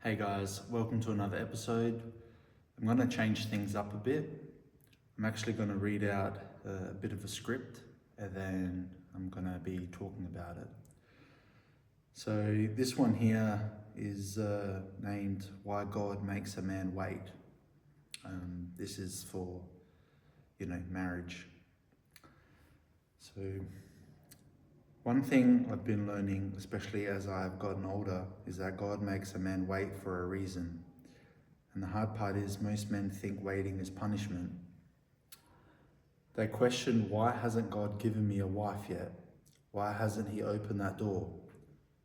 Hey guys, welcome to another episode. I'm going to change things up a bit. I'm actually going to read out a bit of a script and then I'm going to be talking about it. So this one here is named Why God Makes a Man Wait. This is for, marriage. So one thing I've been learning, especially as I've gotten older, is that God makes a man wait for a reason. And the hard part is most men think waiting is punishment. They question, why hasn't God given me a wife yet? Why hasn't He opened that door?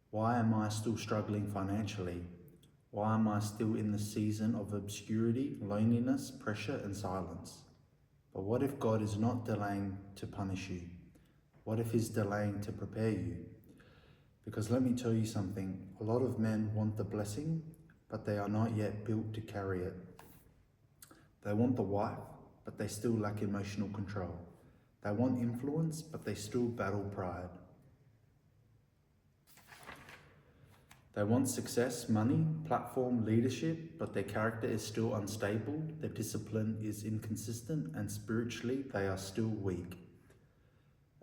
Why am I still struggling financially? Why am I still in the season of obscurity, loneliness, pressure, and silence? But what if God is not delaying to punish you? What if He's delaying to prepare you? Because let me tell you something, a lot of men want the blessing, but they are not yet built to carry it. They want the wife, but they still lack emotional control. They want influence, but they still battle pride. They want success, money, platform, leadership, but their character is still unstable, their discipline is inconsistent, and spiritually they are still weak.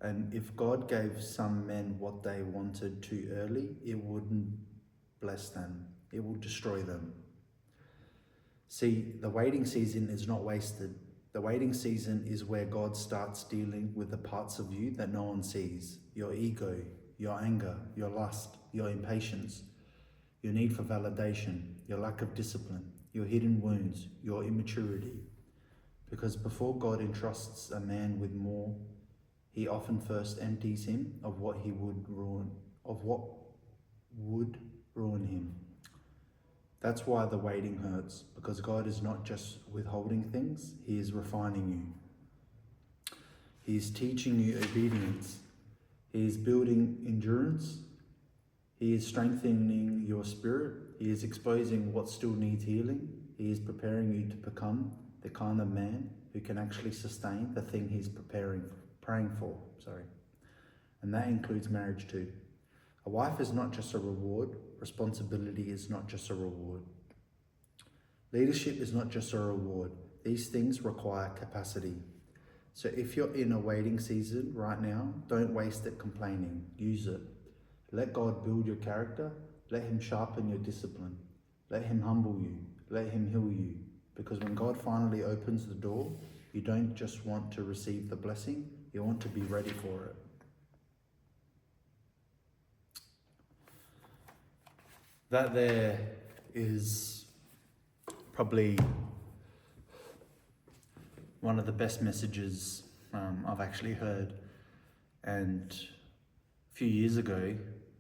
And if God gave some men what they wanted too early, it wouldn't bless them. It will destroy them. See, the waiting season is not wasted. The waiting season is where God starts dealing with the parts of you that no one sees. Your ego, your anger, your lust, your impatience, your need for validation, your lack of discipline, your hidden wounds, your immaturity. Because before God entrusts a man with more, He often first empties him of what would ruin him. That's why the waiting hurts, because God is not just withholding things, He is refining you. He is teaching you obedience. He is building endurance. He is strengthening your spirit. He is exposing what still needs healing. He is preparing you to become the kind of man who can actually sustain the thing He's praying for. And that includes marriage too. A wife is not just a reward. Responsibility is not just a reward. Leadership is not just a reward. These things require capacity. So if you're in a waiting season right now, don't waste it complaining. Use it. Let God build your character. Let Him sharpen your discipline. Let Him humble you. Let Him heal you. Because when God finally opens the door, you don't just want to receive the blessing, you want to be ready for it. That there is probably one of the best messages I've actually heard. And a few years ago,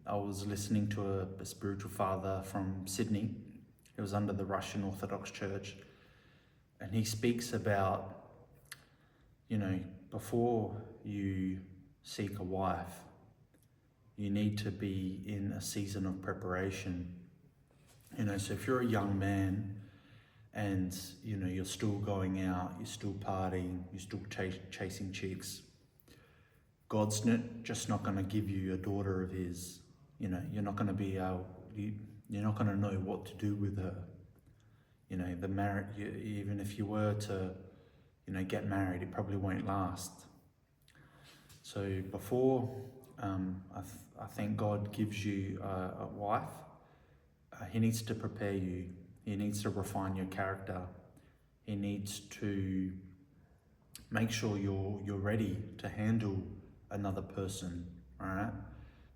I was listening to a spiritual father from Sydney. He was under the Russian Orthodox Church. And he speaks about, before you seek a wife, you need to be in a season of preparation. So if you're a young man and, you're still going out, you're still partying, you're still chasing chicks, God's just not going to give you a daughter of His. You're not going to be able, you're not going to know what to do with her. The marriage, even if you were to, get married, it probably won't last. So before, I think God gives you a wife, He needs to prepare you. He needs to refine your character. He needs to make sure you're ready to handle another person, all right?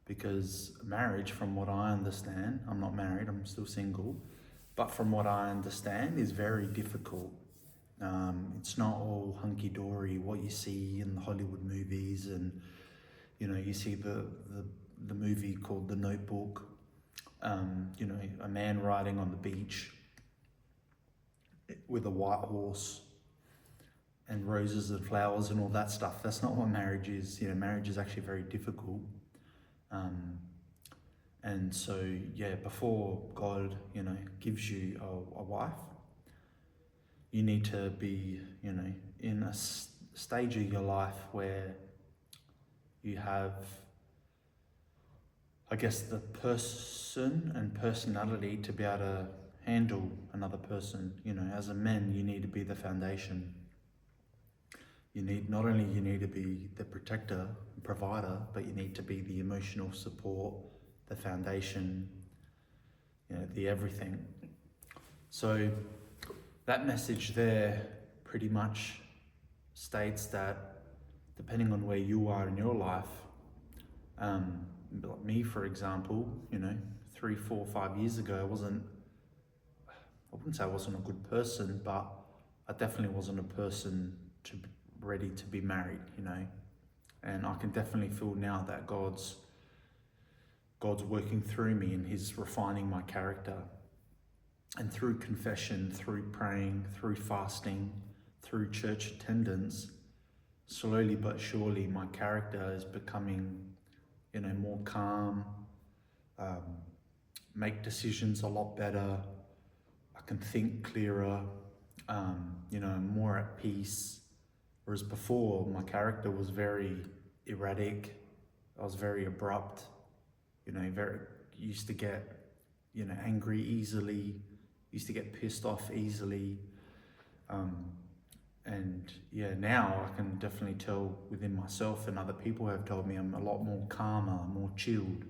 Because marriage, from what I understand, I'm not married, I'm still single, but from what I understand is very difficult. It's not all hunky-dory, what you see in the Hollywood movies, and you see the movie called The Notebook, a man riding on the beach with a white horse and roses and flowers and all that stuff. That's not what marriage is. Marriage is actually very difficult. And so, before God, gives you a wife, you need to be, in a stage of your life where you have, I guess, the person and personality to be able to handle another person. You know, as a man, you need to be the foundation. Not only you need to be the protector, provider, but you need to be the emotional support, the foundation, the everything. So that message there pretty much states that depending on where you are in your life, like me, for example, 3, 4, 5 years ago, I wouldn't say I wasn't a good person, but I definitely wasn't a person ready to be married, and I can definitely feel now that God's working through me and He's refining my character. And through confession, through praying, through fasting, through church attendance, slowly but surely my character is becoming, more calm, make decisions a lot better. I can think clearer, more at peace. Whereas before, my character was very erratic. I was very abrupt, used to get, angry easily, used to get pissed off easily. Now I can definitely tell within myself, and other people have told me, I'm a lot more calmer, more chilled.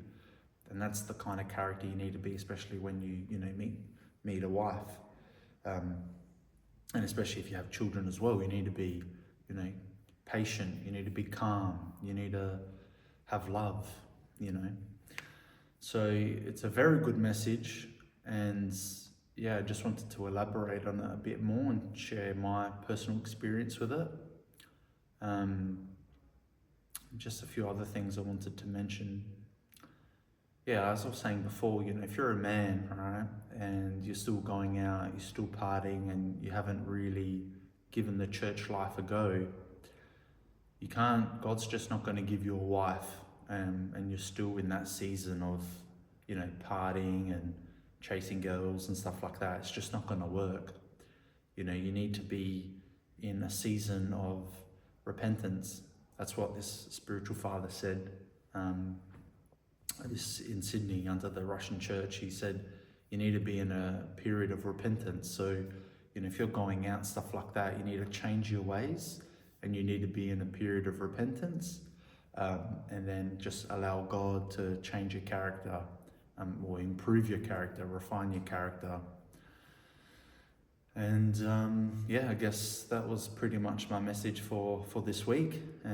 And that's the kind of character you need to be, especially when you meet a wife. And especially if you have children as well, you need to be, patient, you need to be calm, you need to have love, So it's a very good message, and I just wanted to elaborate on it a bit more and share my personal experience with it. Just a few other things I wanted to mention. As I was saying before, if you're a man, right, and you're still going out, you're still partying, and you haven't really given the church life a go, God's just not going to give you a wife, and you're still in that season of, partying and chasing girls and stuff like that. It's just not going to work. You need to be in a season of repentance. That's what this spiritual father said in Sydney under the Russian church. He said you need to be in a period of repentance. So, if you're going out, stuff like that, you need to change your ways, and you need to be in a period of repentance, and then just allow God to change your character, or improve your character, refine your character. And I guess that was pretty much my message for this week.